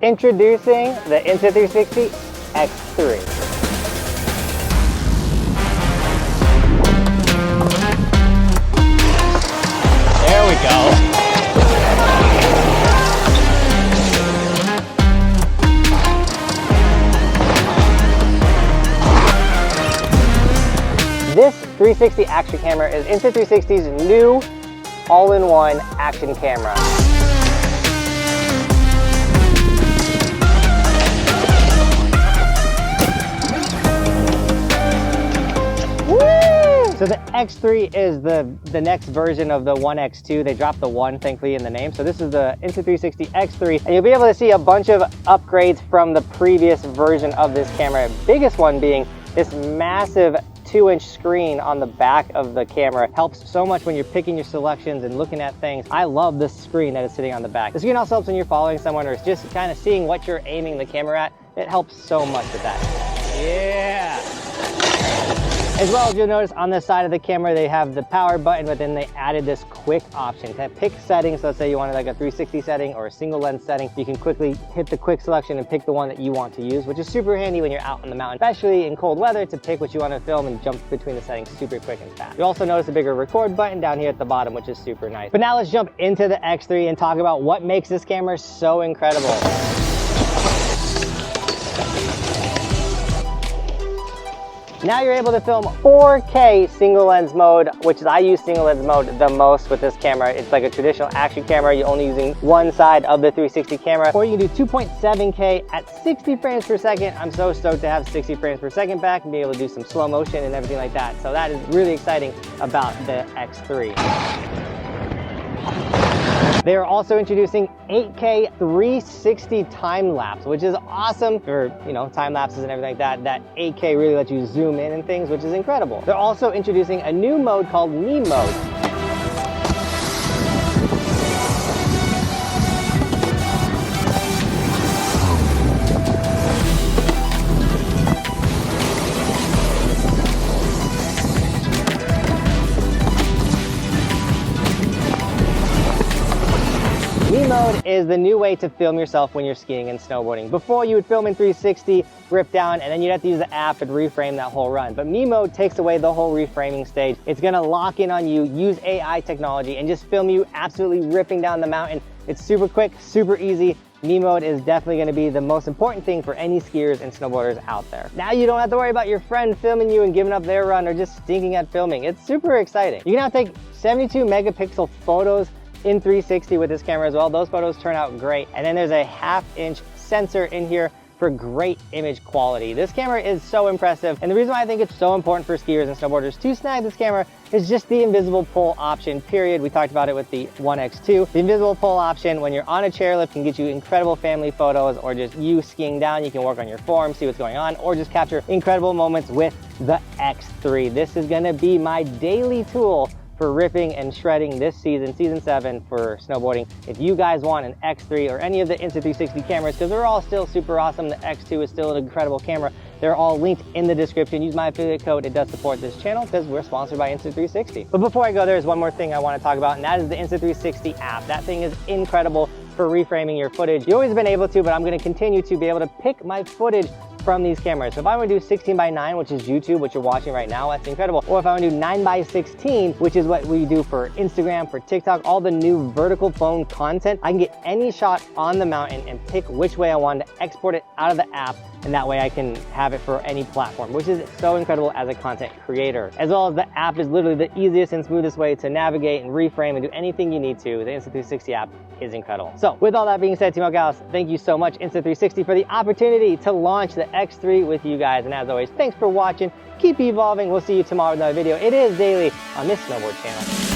Introducing the Insta360 X3. There we go. This 360 action camera is Insta360's new all-in-one action camera. So the X3 is the next version of the 1X2. They dropped the 1, thankfully, in the name. So this is the Insta360 X3, and you'll be able to see a bunch of upgrades from the previous version of this camera. Biggest one being this massive 2-inch screen on the back of the camera. Helps so much when you're picking your selections and looking at things. I love this screen that is sitting on the back. The screen also helps when you're following someone or just kind of seeing what you're aiming the camera at. It helps so much with that. Yeah! As well as you'll notice on the side of the camera, they have the power button, but then they added this quick option to pick settings. So let's say you wanted like a 360 setting or a single lens setting. You can quickly hit the quick selection and pick the one that you want to use, which is super handy when you're out on the mountain, especially in cold weather, to pick what you want to film and jump between the settings super quick and fast. You'll also notice a bigger record button down here at the bottom, which is super nice. But now let's jump into the X3 and talk about what makes this camera so incredible. Now you're able to film 4K single lens mode, which is, I use single lens mode the most with this camera. It's like a traditional action camera. You're only using one side of the 360 camera, or you can do 2.7K at 60 frames per second. I'm so stoked to have 60 frames per second back and be able to do some slow motion and everything like that. So that is really exciting about the X3. They are also introducing 8K 360 time lapse, which is awesome for, you know, time lapses and everything like that. That 8K really lets you zoom in and things, which is incredible. They're also introducing a new mode called Me Mode. Me Mode is the new way to film yourself when you're skiing and snowboarding. Before, you would film in 360, rip down, and then you'd have to use the app and reframe that whole run. But Me Mode takes away the whole reframing stage. It's gonna lock in on you, use AI technology, and just film you absolutely ripping down the mountain. It's super quick, super easy. Me Mode is definitely gonna be the most important thing for any skiers and snowboarders out there. Now you don't have to worry about your friend filming you and giving up their run or just stinking at filming. It's super exciting. You can now take 72 megapixel photos in 360 with this camera as well. Those photos turn out great. And then there's a 1/2-inch sensor in here for great image quality. This camera is so impressive. And the reason why I think it's so important for skiers and snowboarders to snag this camera is just the invisible pull option, period. We talked about it with the 1X2. The invisible pull option, when you're on a chairlift, can get you incredible family photos, or just you skiing down. You can work on your form, see what's going on, or just capture incredible moments with the X3. This is gonna be my daily tool for ripping and shredding this season, season 7 for snowboarding. If you guys want an X3 or any of the Insta360 cameras, because they're all still super awesome, the X2 is still an incredible camera, they're all linked in the description. Use my affiliate code. It does support this channel because we're sponsored by Insta360. But before I go, there's one more thing I want to talk about, and that is the Insta360 app. That thing is incredible for reframing your footage. You've always been able to, but I'm going to continue to be able to pick my footage from these cameras. So if I want to do 16:9, which is YouTube, which you're watching right now, that's incredible. Or if I want to do 9:16, which is what we do for Instagram, for TikTok, all the new vertical phone content, I can get any shot on the mountain and pick which way I want to export it out of the app, and that way I can have it for any platform, which is so incredible as a content creator. As well as the app is literally the easiest and smoothest way to navigate and reframe and do anything you need to. The Insta360 app is incredible. So with all that being said, Team Buckhouse, thank you so much, Insta360, for the opportunity to launch the X3 with you guys. And as always, thanks for watching. Keep evolving. We'll see you tomorrow with another video. It is daily on this snowboard channel.